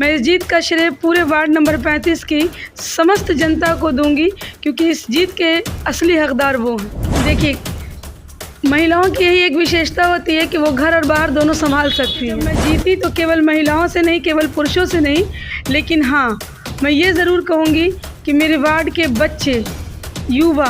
मैं इस जीत का श्रेय पूरे वार्ड नंबर 35 की समस्त जनता को दूंगी, क्योंकि इस जीत के असली हकदार वो हैं। देखिए, महिलाओं की यही एक विशेषता होती है कि वो घर और बाहर दोनों संभाल सकती हैं। मैं जीती तो केवल महिलाओं से नहीं, केवल पुरुषों से नहीं, लेकिन हाँ, मैं ये ज़रूर कहूँगी कि मेरे वार्ड के बच्चे, युवा,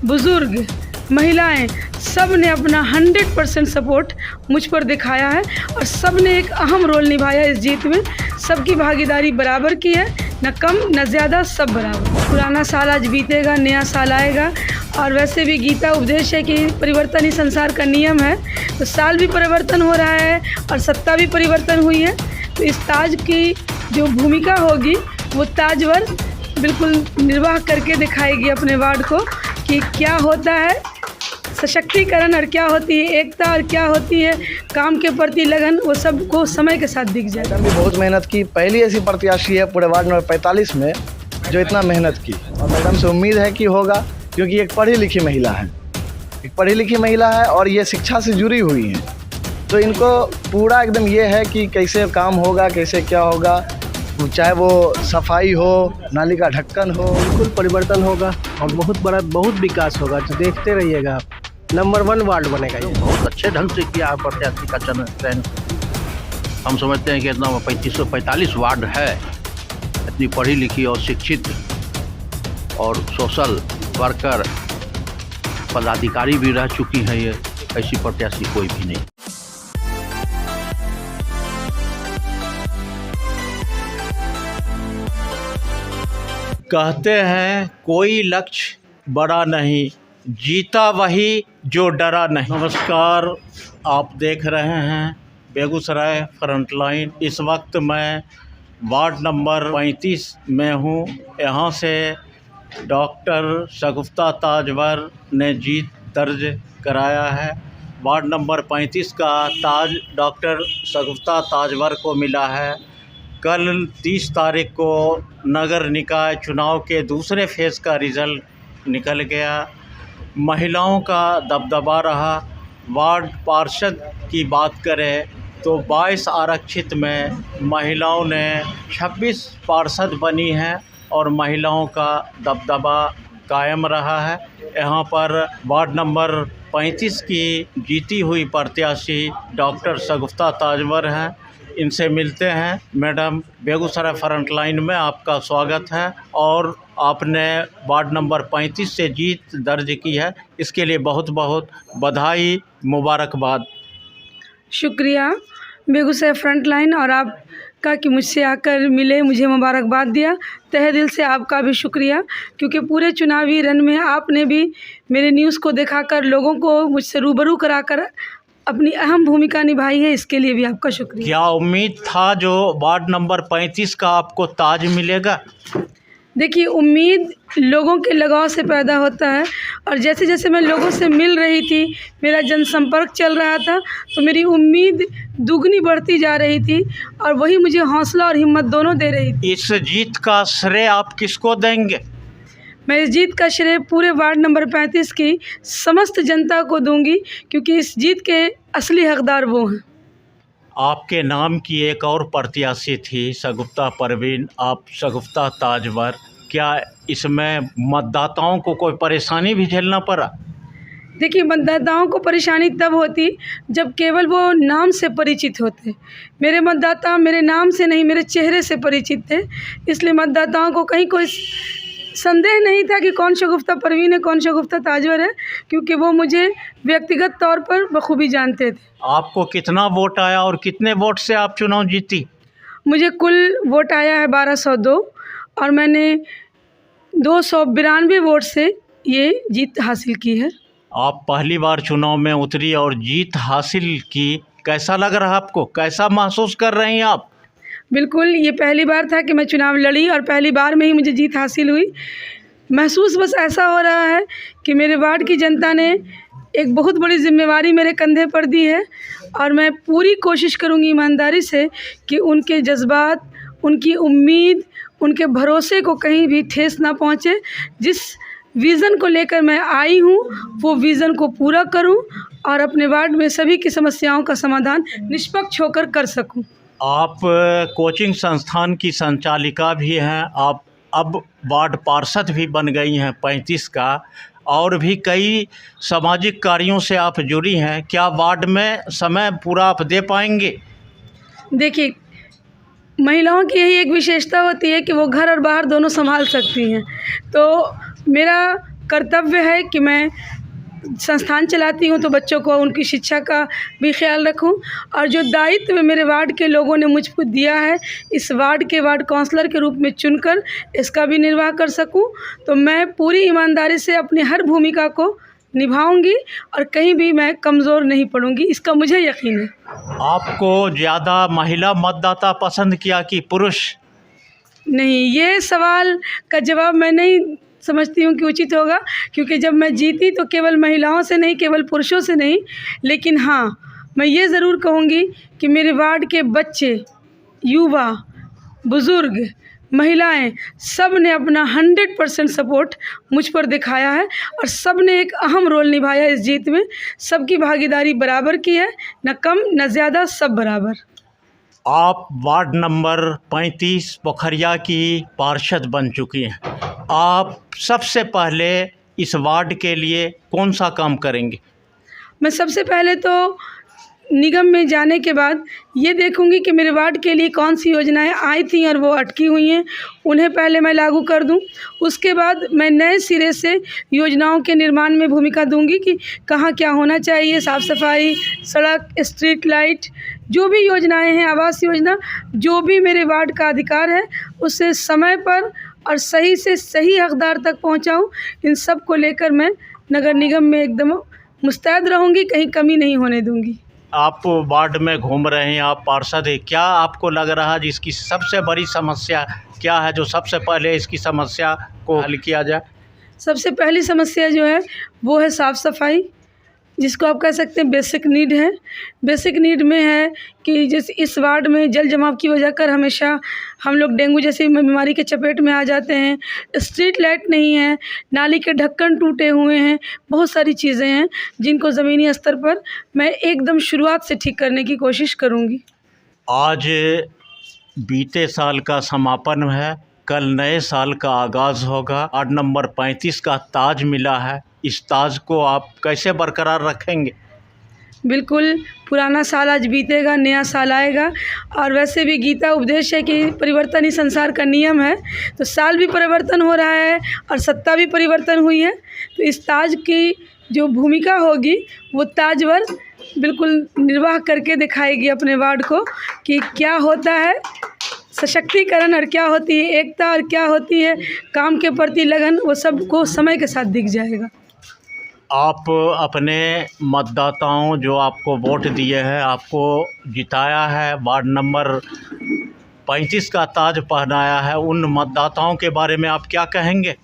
बुज़ुर्ग, महिलाएं सब ने अपना 100% सपोर्ट मुझ पर दिखाया है और सब ने एक अहम रोल निभाया इस जीत में। सबकी भागीदारी बराबर की है, न कम न ज़्यादा, सब बराबर। पुराना साल आज बीतेगा, नया साल आएगा। और वैसे भी गीता उपदेश है कि परिवर्तन ही संसार का नियम है, तो साल भी परिवर्तन हो रहा है और सत्ता भी परिवर्तन हुई है। तो इस ताज की जो भूमिका होगी वो ताजवर बिल्कुल निर्वाह करके दिखाएगी अपने वार्ड को कि क्या होता है सशक्तिकरण और क्या होती है एकता और क्या होती है काम के प्रति लगन, वो सबको समय के साथ दिख जाए। मैडम भी बहुत मेहनत की, पहली ऐसी प्रत्याशी है पूरे वार्ड नंबर 45 में जो इतना मेहनत की, और मैडम से उम्मीद है कि होगा, क्योंकि एक पढ़ी लिखी महिला है, एक पढ़ी लिखी महिला है और ये शिक्षा से जुड़ी हुई हैं, तो इनको पूरा एकदम ये है कि कैसे काम होगा, कैसे क्या होगा, चाहे वो सफाई हो, नाली का ढक्कन हो, बिल्कुल परिवर्तन होगा और बहुत विकास होगा। तो देखते रहिएगा, नंबर 1 वार्ड बनेगा ये। बहुत अच्छे ढंग से किया प्रत्याशी का चयन। हम समझते हैं कि इतना 3545 वार्ड है, इतनी पढ़ी लिखी और शिक्षित और सोशल वर्कर पदाधिकारी भी रह चुकी हैं, ये ऐसी प्रत्याशी कोई भी नहीं। कहते हैं कोई लक्ष्य बड़ा नहीं, जीता वही जो डरा नहीं। नमस्कार, आप देख रहे हैं बेगूसराय फ्रंटलाइन। इस वक्त मैं वार्ड नंबर 35 में हूँ। यहाँ से डॉक्टर शगुफ्ता ताजवर ने जीत दर्ज कराया है। वार्ड नंबर 35 का ताज डॉक्टर शगुफ्ता ताजवर को मिला है। कल 30 तारीख को नगर निकाय चुनाव के दूसरे फेज़ का रिज़ल्ट निकल गया। महिलाओं का दबदबा रहा। वार्ड पार्षद की बात करें तो 22 आरक्षित में महिलाओं ने 26 पार्षद बनी हैं और महिलाओं का दबदबा कायम रहा है। यहाँ पर वार्ड नंबर 35 की जीती हुई प्रत्याशी डॉक्टर शगुफ्ता ताजवर हैं। इनसे मिलते हैं। मैडम, बेगूसराय फ्रंटलाइन में आपका स्वागत है और आपने वार्ड नंबर 35 से जीत दर्ज की है, इसके लिए बहुत बहुत बधाई, मुबारकबाद। शुक्रिया बेगूसराय फ्रंटलाइन और आपका कि मुझसे आकर मिले, मुझे मुबारकबाद दिया। तहे दिल से आपका भी शुक्रिया, क्योंकि पूरे चुनावी रण में आपने भी मेरे न्यूज़ को दिखाकर लोगों को मुझसे रूबरू कराकर अपनी अहम भूमिका निभाई है, इसके लिए भी आपका शुक्रिया। क्या उम्मीद था जो वार्ड नंबर 35 का आपको ताज मिलेगा? देखिए, उम्मीद लोगों के लगाव से पैदा होता है और जैसे जैसे मैं लोगों से मिल रही थी, मेरा जनसंपर्क चल रहा था, तो मेरी उम्मीद दुगनी बढ़ती जा रही थी और वही मुझे हौसला और हिम्मत दोनों दे रही थी। इस जीत का श्रेय आप किसको देंगे? मैं इस जीत का श्रेय पूरे वार्ड नंबर 35 की समस्त जनता को दूंगी, क्योंकि इस जीत के असली हकदार वो हैं। आपके नाम की एक और प्रत्याशी थी शगुफ्ता परवीन, आप शगुफ्ता ताजवर। क्या इसमें मतदाताओं को कोई परेशानी भी झेलना पड़ा? देखिए, मतदाताओं को परेशानी तब होती जब केवल वो नाम से परिचित होते। मेरे मतदाता मेरे नाम से नहीं, मेरे चेहरे से परिचित थे, इसलिए मतदाताओं को कहीं कोई संदेह नहीं था कि कौन शगुफ्ता परवीन है, कौन शगुफ्ता ताजवर है, क्योंकि वो मुझे व्यक्तिगत तौर पर बखूबी जानते थे। आपको कितना वोट आया और कितने वोट से आप चुनाव जीती? मुझे कुल वोट आया है 1202 और मैंने 292 वोट से ये जीत हासिल की है। आप पहली बार चुनाव में उतरी और जीत हासिल की, कैसा लग रहा आपको? कैसा महसूस कर रही हैं आप? बिल्कुल, ये पहली बार था कि मैं चुनाव लड़ी और पहली बार में ही मुझे जीत हासिल हुई। महसूस बस ऐसा हो रहा है कि मेरे वार्ड की जनता ने एक बहुत बड़ी जिम्मेवारी मेरे कंधे पर दी है और मैं पूरी कोशिश करूंगी ईमानदारी से कि उनके जज्बात, उनकी उम्मीद, उनके भरोसे को कहीं भी ठेस ना पहुंचे। जिस विज़न को लेकर मैं आई हूं, वो विज़न को पूरा करूं और अपने वार्ड में सभी की समस्याओं का समाधान निष्पक्ष होकर कर सकूं। आप कोचिंग संस्थान की संचालिका भी हैं, आप अब वार्ड पार्षद भी बन गई हैं 35 का, और भी कई सामाजिक कार्यों से आप जुड़ी हैं। क्या वार्ड में समय पूरा आप दे पाएंगे? देखिए, महिलाओं की यही एक विशेषता होती है कि वो घर और बाहर दोनों संभाल सकती हैं। तो मेरा कर्तव्य है कि मैं संस्थान चलाती हूँ तो बच्चों को उनकी शिक्षा का भी ख्याल रखूँ, और जो दायित्व मेरे वार्ड के लोगों ने मुझको दिया है इस वार्ड के वार्ड काउंसलर के रूप में चुनकर, इसका भी निर्वाह कर सकूँ। तो मैं पूरी ईमानदारी से अपनी हर भूमिका को निभाऊंगी और कहीं भी मैं कमज़ोर नहीं पड़ूंगी, इसका मुझे यकीन है। आपको ज़्यादा महिला मतदाता पसंद किया कि पुरुष? नहीं, ये सवाल का जवाब मैं नहीं समझती हूँ कि उचित होगा, क्योंकि जब मैं जीती तो केवल महिलाओं से नहीं, केवल पुरुषों से नहीं, लेकिन हाँ, मैं ये ज़रूर कहूँगी कि मेरे वार्ड के बच्चे, युवा, बुज़ुर्ग, महिलाएं, सब ने अपना 100% सपोर्ट मुझ पर दिखाया है और सब ने एक अहम रोल निभाया इस जीत में। सबकी भागीदारी बराबर की है, न कम न ज़्यादा, सब बराबर। आप वार्ड नंबर 35 पोखरिया की पार्षद बन चुकी हैं। आप सबसे पहले इस वार्ड के लिए कौन सा काम करेंगे? मैं सबसे पहले तो निगम में जाने के बाद ये देखूंगी कि मेरे वार्ड के लिए कौन सी योजनाएं आई थी और वो अटकी हुई हैं, उन्हें पहले मैं लागू कर दूं। उसके बाद मैं नए सिरे से योजनाओं के निर्माण में भूमिका दूंगी कि कहाँ क्या होना चाहिए, साफ़ सफाई, सड़क, स्ट्रीट लाइट, जो भी योजनाएं हैं, आवास योजना, जो भी मेरे वार्ड का अधिकार है उसे समय पर और सही से सही हकदार तक पहुँचाऊँ। इन सब को लेकर मैं नगर निगम में एकदम मुस्तैद रहूँगी, कहीं कमी नहीं होने दूँगी। आप वार्ड में घूम रहे हैं, आप पार्षद हैं, क्या आपको लग रहा है जिसकी सबसे बड़ी समस्या क्या है, जो सबसे पहले इसकी समस्या को हल किया जाए? सबसे पहली समस्या जो है वो है साफ़ सफाई, जिसको आप कह सकते हैं बेसिक नीड है। बेसिक नीड में है कि जैसे इस वार्ड में जल जमाव की वजह कर हमेशा हम लोग डेंगू जैसी बीमारी के चपेट में आ जाते हैं। स्ट्रीट लाइट नहीं है, नाली के ढक्कन टूटे हुए हैं, बहुत सारी चीज़ें हैं जिनको ज़मीनी स्तर पर मैं एकदम शुरुआत से ठीक करने की कोशिश करूँगी। आज बीते साल का समापन है, कल नए साल का आगाज़ होगा। वार्ड नंबर 35 का ताज मिला है, इस ताज को आप कैसे बरकरार रखेंगे? बिल्कुल, पुराना साल आज बीतेगा, नया साल आएगा। और वैसे भी गीता उपदेश है कि परिवर्तन ही संसार का नियम है, तो साल भी परिवर्तन हो रहा है और सत्ता भी परिवर्तन हुई है। तो इस ताज की जो भूमिका होगी वो ताजवर बिल्कुल निर्वाह करके दिखाएगी अपने वार्ड को कि क्या होता है सशक्तिकरण और क्या होती है एकता और क्या होती है काम के प्रति लगन, वो सबको समय के साथ दिख जाएगा। आप अपने मतदाताओं जो आपको वोट दिए हैं, आपको जिताया है, वार्ड नंबर 35 का ताज पहनाया है, उन मतदाताओं के बारे में आप क्या कहेंगे?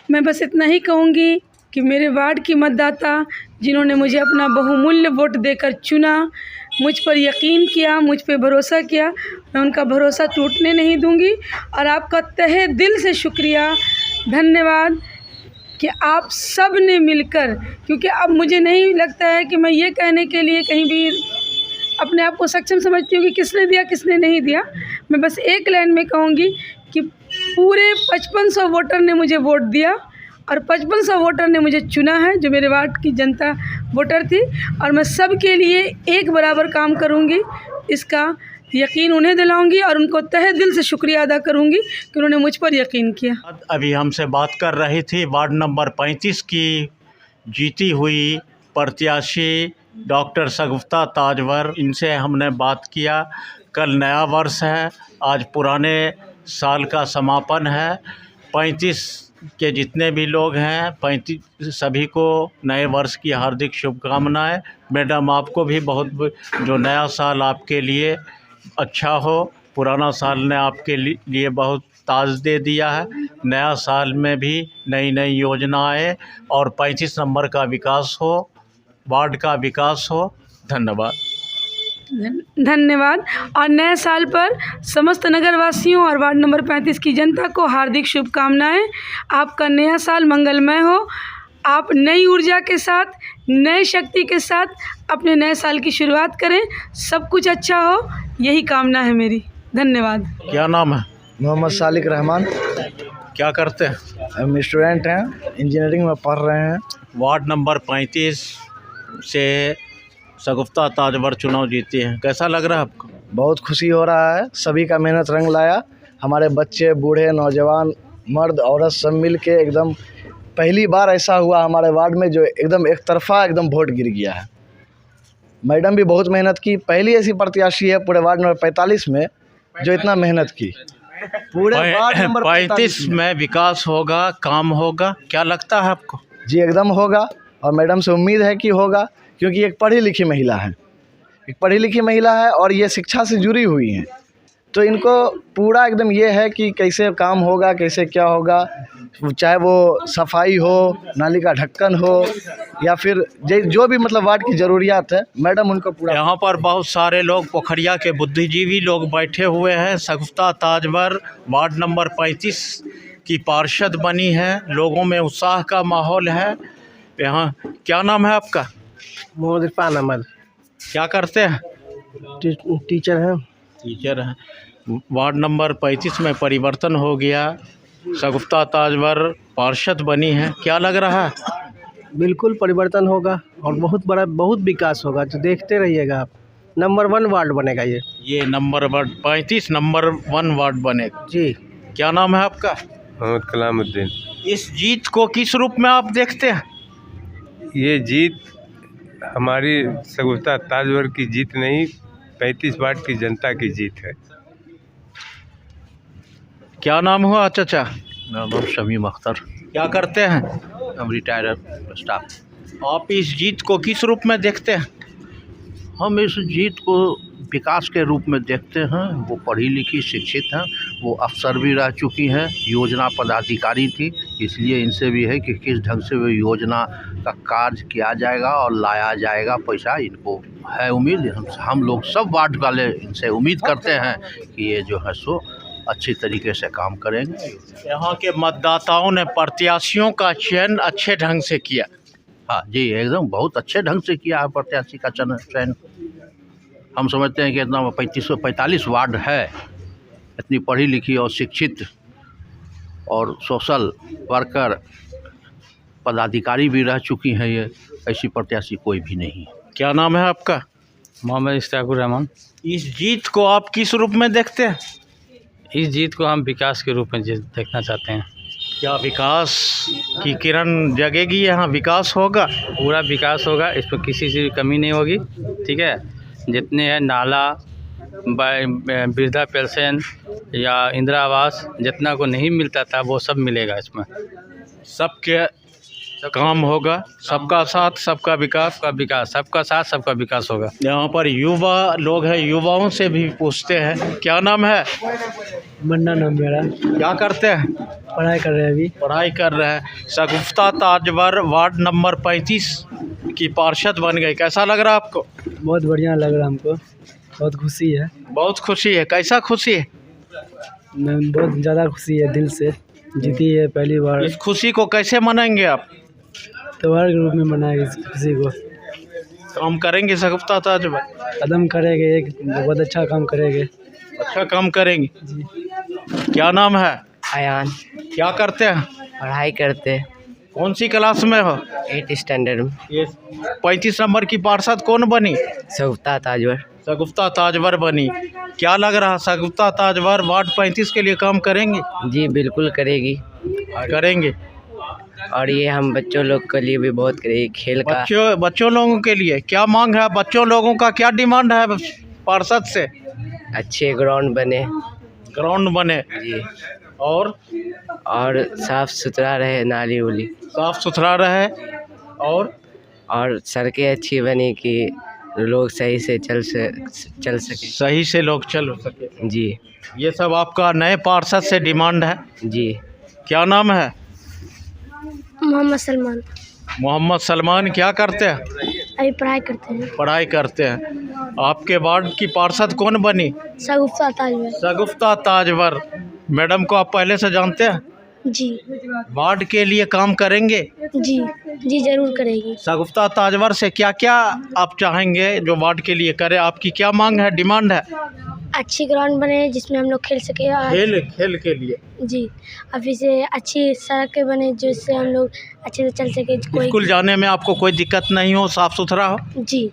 मैं बस इतना ही कहूँगी कि मेरे वार्ड की मतदाता जिन्होंने मुझे अपना बहुमूल्य वोट देकर चुना, मुझ पर यकीन किया, मुझ पर भरोसा किया, मैं उनका भरोसा टूटने नहीं दूंगी। और आपका तहे दिल से शुक्रिया, धन्यवाद कि आप सब ने मिलकर, क्योंकि अब मुझे नहीं लगता है कि मैं ये कहने के लिए कहीं भी अपने आप को सक्षम समझती हूँ कि किसने दिया किसने नहीं दिया। मैं बस एक लाइन में कहूँगी कि पूरे 5500 वोटर ने मुझे वोट दिया और 5500 वोटर ने मुझे चुना है, जो मेरे वार्ड की जनता वोटर थी, और मैं सब के लिए एक बराबर काम करूँगी, इसका यकीन उन्हें दिलाऊंगी और उनको तहे दिल से शुक्रिया अदा करूंगी कि उन्होंने मुझ पर यकीन किया। अभी हमसे बात कर रही थी वार्ड नंबर 35 की जीती हुई प्रत्याशी डॉक्टर शगुफ्ता ताजवर, इनसे हमने बात किया। कल नया वर्ष है, आज पुराने साल का समापन है। 35 के जितने भी लोग हैं, 35 सभी को नए वर्ष की हार्दिक शुभकामनाएं। मैडम, आपको भी बहुत, जो नया साल आपके लिए अच्छा हो, पुराना साल ने आपके लिए बहुत ताज दे दिया है। नया साल में भी नई नई योजनाएं और 35 नंबर का विकास हो, वार्ड का विकास हो। धन्यवाद। धन्यवाद। और नए साल पर समस्त नगरवासियों और वार्ड नंबर 35 की जनता को हार्दिक शुभकामनाएं। आपका नया साल मंगलमय हो। आप नई ऊर्जा के साथ, नई शक्ति के साथ अपने नए साल की शुरुआत करें। सब कुछ अच्छा हो, यही कामना है मेरी। धन्यवाद। क्या नाम है? मोहम्मद सालिक रहमान। क्या करते हैं? हम स्टूडेंट हैं, इंजीनियरिंग में पढ़ रहे हैं। वार्ड नंबर 35 से शगुफ्ता ताजवर चुनाव जीते हैं, कैसा लग रहा है आपको? बहुत खुशी हो रहा है, सभी का मेहनत रंग लाया। हमारे बच्चे, बूढ़े, नौजवान, मर्द, औरत सब मिल के एकदम पहली बार ऐसा हुआ हमारे वार्ड में जो एकदम एक तरफा एकदम वोट गिर गया है। मैडम भी बहुत मेहनत की, पहली ऐसी प्रत्याशी है पूरे वार्ड नंबर 45 में जो इतना मेहनत की। पूरे वार्ड नंबर 35 में विकास होगा, काम होगा, क्या लगता है आपको? जी एकदम होगा, और मैडम से उम्मीद है कि होगा, क्योंकि एक पढ़ी लिखी महिला है, एक पढ़ी लिखी महिला है और ये शिक्षा से जुड़ी हुई हैं। तो इनको पूरा एकदम ये है कि कैसे काम होगा, कैसे क्या होगा, चाहे वो सफाई हो, नाली का ढक्कन हो, या फिर जो भी मतलब वार्ड की ज़रूरियात है, मैडम उनको पूरा। यहाँ पर बहुत सारे लोग पोखरिया के बुद्धिजीवी लोग बैठे हुए हैं। शगुफ्ता ताजवर वार्ड नंबर 35 की पार्षद बनी है, लोगों में उत्साह का माहौल है। यहाँ क्या नाम है आपका? मोहम्मद इरफान अहमद। क्या करते हैं? टीचर हैं। टीचर हैं। वार्ड नंबर 35 में परिवर्तन हो गया, शगुफ्ता ताजवर पार्षद बनी है, क्या लग रहा है? बिल्कुल परिवर्तन होगा और बहुत विकास होगा, तो देखते रहिएगा आप। नंबर 1 वार्ड बनेगा ये नंबर 35 नंबर 1 वार्ड बनेगा जी। क्या नाम है आपका? मोहम्मद कलामुद्दीन। इस जीत को किस रूप में आप देखते हैं? ये जीत हमारी शगुफ्ता ताजवर की जीत नहीं, 35 वार्ड की जनता की जीत है। क्या नाम हुआ चाचा? मेरा नाम शमीम अख्तर, क्या करते हैं? हम रिटायर्ड स्टाफ। आप इस जीत को किस रूप में देखते हैं? हम इस जीत को विकास के रूप में देखते हैं। वो पढ़ी लिखी शिक्षित हैं, वो अफसर भी रह चुकी हैं, योजना पदाधिकारी थी, इसलिए इनसे भी है कि किस ढंग से वो योजना का कार्य किया जाएगा और लाया जाएगा पैसा। इनको है उम्मीद, हम लोग सब वार्ड वाले इनसे उम्मीद करते हैं कि ये जो है सो अच्छी तरीके से काम करेंगे। यहाँ के मतदाताओं ने प्रत्याशियों का चयन अच्छे ढंग से किया। हाँ जी, एकदम बहुत अच्छे ढंग से किया है प्रत्याशी का चयन। हम समझते हैं कि इतना 45 वार्ड है, इतनी पढ़ी लिखी और शिक्षित और सोशल वर्कर पदाधिकारी भी रह चुकी हैं, ये ऐसी प्रत्याशी कोई भी नहीं। क्या नाम है आपका? मोहम्मद इश्तियाकुर रहमान। इस जीत को आप किस रूप में देखते हैं? इस जीत को हम विकास के रूप में देखना चाहते हैं। क्या विकास की किरण जगेगी? यहाँ विकास होगा, पूरा विकास होगा, इस पर किसी से कमी नहीं होगी। ठीक है, जितने हैं नाला, वृद्धा पेंशन या इंदिरा आवास, जितना को नहीं मिलता था वो सब मिलेगा इसमें। सबके काम होगा, सबका साथ सबका विकास। सबका साथ सबका विकास होगा। यहाँ पर युवा लोग हैं, युवाओं से भी पूछते हैं। क्या नाम है? मन्ना नाम मेरा। क्या करते हैं? पढ़ाई कर रहे हैं अभी। पढ़ाई कर रहे हैं। शगुफ्ता ताजवर वार्ड नंबर 35 की पार्षद बन गई, कैसा लग रहा है आपको? बहुत बढ़िया लग रहा है हमको, बहुत खुशी है। बहुत खुशी है। कैसा खुशी है? बहुत ज़्यादा खुशी है, दिल से जीती है पहली बार। इस खुशी को कैसे मनाएंगे आप? त्योहार के रूप में मनाएंगे इस खुशी को। काम करेंगे शगुफ्ता ताजवर? कदम करेंगे, एक बहुत अच्छा काम करेंगे। अच्छा काम करेंगे जी। क्या नाम है? आयान। क्या करते हैं? पढ़ाई करते हैं। कौन सी क्लास में हो? 8th स्टैंडर्ड में। ये 35 नंबर की पार्षद कौन बनी? शगुफ्ता ताजवर। शगुफ्ता ताजवर बनी। क्या लग रहा, शगुफ्ता ताजवर वार्ड 35 के लिए काम करेंगे? जी बिल्कुल करेगी। करेंगे। और ये हम बच्चों लोग के लिए भी बहुत करेगी, खेल का। बच्चों लोगों के लिए क्या मांग है? बच्चों लोगों का क्या डिमांड है पार्षद से? अच्छे ग्राउंड बने। ग्राउंड बने जी। और साफ सुथरा रहे, नाली उली साफ सुथरा रहे, और सड़कें अच्छी बनी कि लोग सही से चल सके। सही से लोग चल सके जी। ये सब आपका नए पार्षद से डिमांड है जी। क्या नाम है? मोहम्मद सलमान। मोहम्मद सलमान। क्या करते हैं? अभी पढ़ाई करते हैं। पढ़ाई करते हैं। आपके वार्ड की पार्षद कौन बनी? शगुफ्ता ताजवर। शगुफ्ता ताजवर। मैडम को आप पहले से जानते हैं? जी वार्ड के लिए काम करेंगे। जी जी जरूर करेगी। शगुफ्ता ताजवर से क्या क्या आप चाहेंगे जो वार्ड के लिए करे? आपकी क्या मांग है, डिमांड है? अच्छी ग्राउंड बने जिसमें हम लोग खेल सके और खेल के लिए जी और फिर से अच्छी सड़कें बने जिससे हम लोग अच्छे से चल सके। कोई स्कूल जाने में आपको कोई दिक्कत नहीं हो, साफ सुथरा हो? जी